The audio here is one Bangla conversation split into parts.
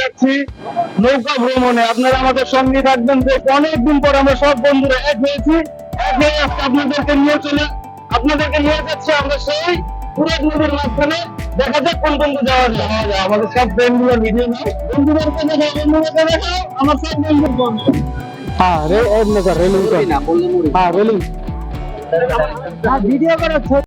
যাচ্ছি নৌকা ভ্রমণে। আপনারা আমাদের সঙ্গে থাকবেন। যে অনেকদিন পর আমরা সব বন্ধুরা এক হয়েছি, এক হয়ে আজকে আপনাদেরকে নিয়ে যাচ্ছি আমরা সেই পুরো নদীর মাঝখানে। দেখা যাক কোন কোন যাওয়া যায়। আমাদের সব ফ্রেন্ড গুলো ভিডিও নাও, বন্ধুদেরকে দেখাও আমার সব বন্ধু। হ্যাঁ রেলিং হ্যাঁ রেলিং ভিডিও করাচ্ছে।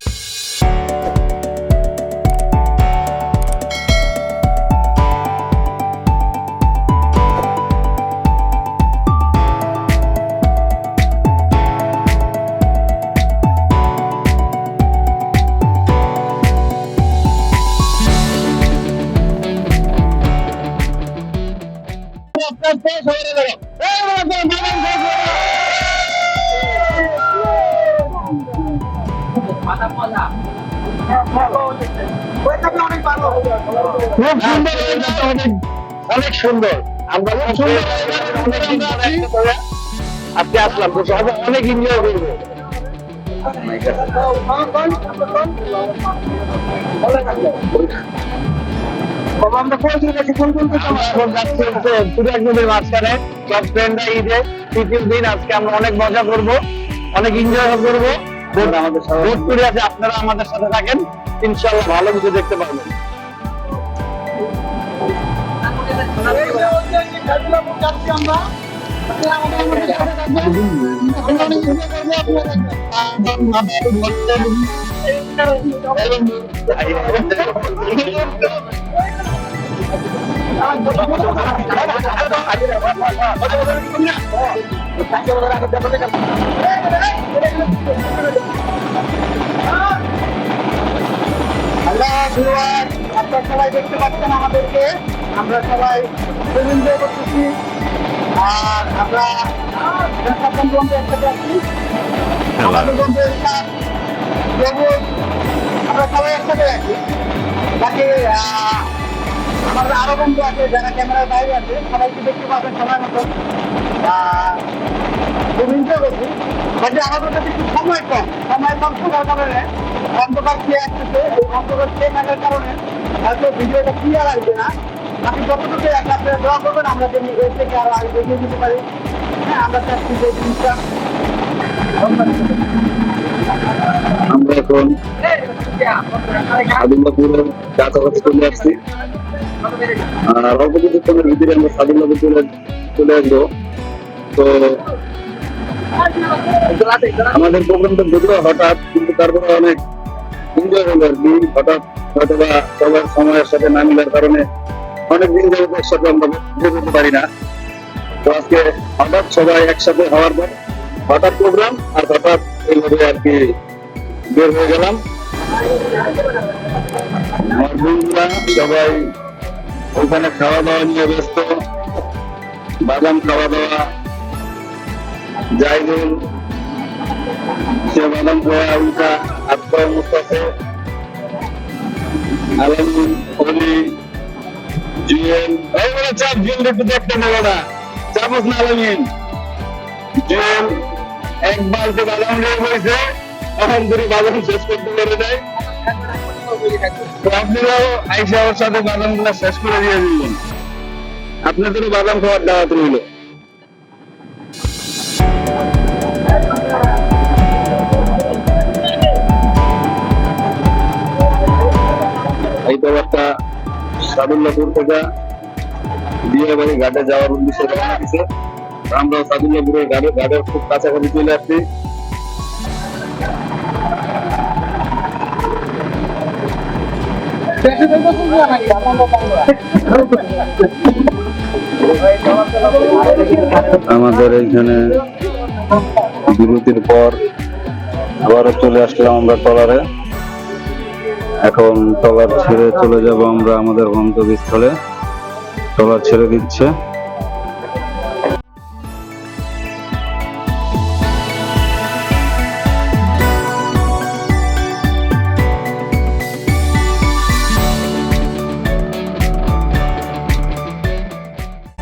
অনেক সুন্দর। আমরা আজকে আসলাম তো সবাই অনেক এনজয় করবো। আমরা মাঝখানে সব ফ্রেন্ডরা ঈদে তৃতীয় দিন আজকে আমরা অনেক মজা করবো, অনেক এনজয় করবো। ভোজপুরি আছে, আপনারা আমাদের সাথে থাকেন, ইনশাল্লাহ ভালো কিছু দেখতে পারবেন। আপনারা সবাই দেখতে পাচ্ছেন আমাদেরকে, আমরা সবাই এনজয় করতেছি। আর আমরা একসাথে আছি, আমরা সবাই একসাথে আছি। বাকি আমাদের আরো বন্ধু আছে যারা ক্যামেরার বাইরে আছে, সবাইকে দেখতে পাবেন সময় মতো। খুব এনজয় করছি, বাকি আমাদের কাছে একটু সময় কম থাকার কারণে অন্ধকার খেয়ে আসতেছে। এই অন্ধকার খেয়ে থাকার কারণে হয়তো ভিডিওটা ক্লিয়ার আসবে না। বাকি যতটুকু আছে আপনারা দোয়া করবেন, আমরা যেন এর থেকে আরো আগে দেখিয়ে দিতে পারি। হ্যাঁ, আমরা চাচ্ছি যে জিনিসটা আমরা এখন সাদুল্লাপুরের কাছাকাছি চলে আসছি। আর অল্প কিছুক্ষণের ভিতরে আমরা সাদুল্লাপুর চলে আসবো। তো আমাদের প্রোগ্রামটা যদিও হঠাৎ, কিন্তু তারপরে অনেক এনজয় হলো আর কি। হঠাৎ হয়তো বা সবার সময়ের সাথে না মিলার কারণে অনেক দিন যাবত একসাথে আমরা যেতে পারি না। তো আজকে হঠাৎ সবাই একসাথে হওয়ার পর হঠাৎ প্রোগ্রাম, আর হঠাৎ এইভাবে আর কি বের হয়ে গেলাম। আমার বন্ধুরা সবাই ওখানে খাওয়া দাওয়া নিয়ে ব্যস্ত, বাদাম খাওয়া দাওয়া, জাইদুল সে বাদাম খাওয়া উঠা আত্মা মুস্তাফে, আলমিন, অলি, জুয়েল, এইগুলো চাপ জুয়েল একটু দেখতে নেবো না, চাপস না আলমিন। জুয়েল এক বালতি বাদাম নিয়ে বসে, এখন দুটি বাদাম শেষ করতে পেরে যায়। তো আপনারাও আইসা ওর সাথে বাদাম গুলা শেষ করে দিয়ে দিলেন। আপনাদেরও বাদাম খাওয়ার দাওয়াত রইল। এই তো একটা সাদুল্লাপুর থেকে বিয়েবাড়ি ঘাটে যাওয়ার উদ্দেশ্যে রওনা দিছে। আমরা সাদুল্লাপুরের ঘাটের খুব কাছাকাছি চলে আসছি। আমাদের এইখানে বিরতির পর আবারও চলে আসলাম আমরা ট্রলারে। এখন ট্রলার ছেড়ে চলে যাব আমরা আমাদের গন্তব্যস্থলে। ট্রলার ছেড়ে দিচ্ছে।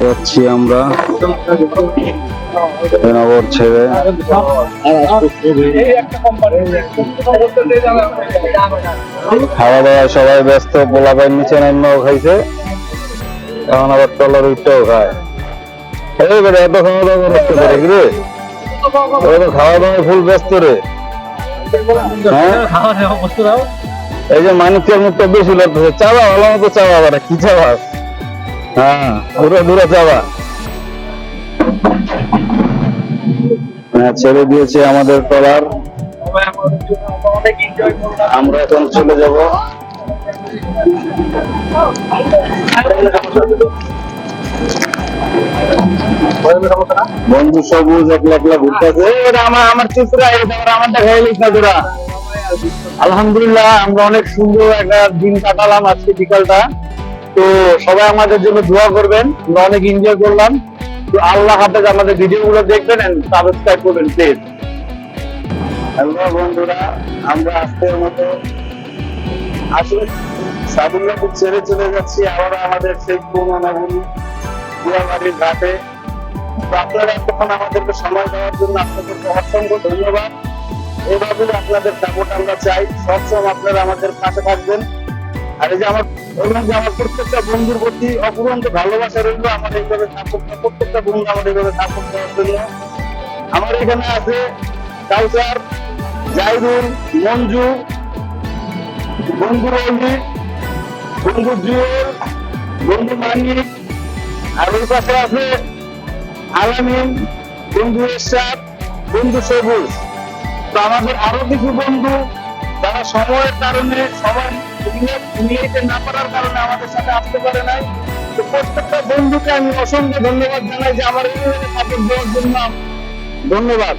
যাচ্ছি আমরা নগর ছেড়ে। খাওয়া দাওয়া সবাই ব্যস্ত, পোলাপাইন নিচে নাইমাও খাইছে। এখন আবার টলার উঠতেও খায়। এইবারে এত খাওয়া দাওয়া করতে পারে কি রে? ওরা তো খাওয়া দাওয়া ফুল ব্যস্ত রে। হ্যাঁ? এই যে মানিকের মুখটা বেশি লাগতেছে, চাওয়া ভালো মতো চাওয়া, আবার কি চাওয়া? হ্যাঁ, পুরো দূরে চাওয়া। হ্যাঁ, ছেড়ে দিয়েছে আমাদের টলার, আমরা এখন চলে যাব। বন্ধু সবুজ একলা একলা ঘুরতেছে। আমার চিত্রা আমারটা খেয়ে নিস না তোরা। আলহামদুলিল্লাহ আমরা অনেক সুন্দর একটা দিন কাটালাম আজকে বিকালটা। তো সবাই আমাদের জন্য দোয়া করবেন, আমরা অনেক এনজয় করলাম। তো আল্লাহ হাফেজ, আমাদের ভিডিও গুলো দেখবেন এন্ড সাবস্ক্রাইব করবেন প্লিজ। হ্যালো বন্ধুরা, আমরা আজকের মতো আসলে সাদুল্লাহকে ছেড়ে চলে যাচ্ছি আবার আমাদের সেই পুরোনো দিয়াবাড়ির ঘাটে। তো আপনারা এতক্ষণ আমাদেরকে সময় দেওয়ার জন্য আপনাদেরকে অসংখ্য ধন্যবাদ। এভাবে আপনাদের সাপোর্ট আমরা চাই, সবসময় আপনারা আমাদের পাশে থাকবেন। আর এই যে আমার বললাম যে আমার প্রত্যেকটা বন্ধুর প্রতি অপুরন্ত ভালোবাসা রইল, আমার এইভাবে সাপোর্ট, প্রত্যেকটা বন্ধু আমার এইভাবে সাপোর্ট দেওয়ার জন্য। আমার এখানে আছে কাউসার, জাইরুল, মঞ্জু, বন্ধু রঞ্জিত, বন্ধু জুয়েল, বন্ধু মানিক, আর ওই পাশে আছে আলামিন, বন্ধু এরশাদ, বন্ধু সবুজ। তো আমাদের আরো কিছু বন্ধু যারা সময়ের কারণে সবাই নিয়ে না পারার কারণে আমাদের সাথে আসতে পারে নাই। তো প্রত্যেকটা বন্ধুকে আমি অসংখ্য ধন্যবাদ জানাই যে আমার এই সাপোর্ট দেওয়ার জন্য। ধন্যবাদ।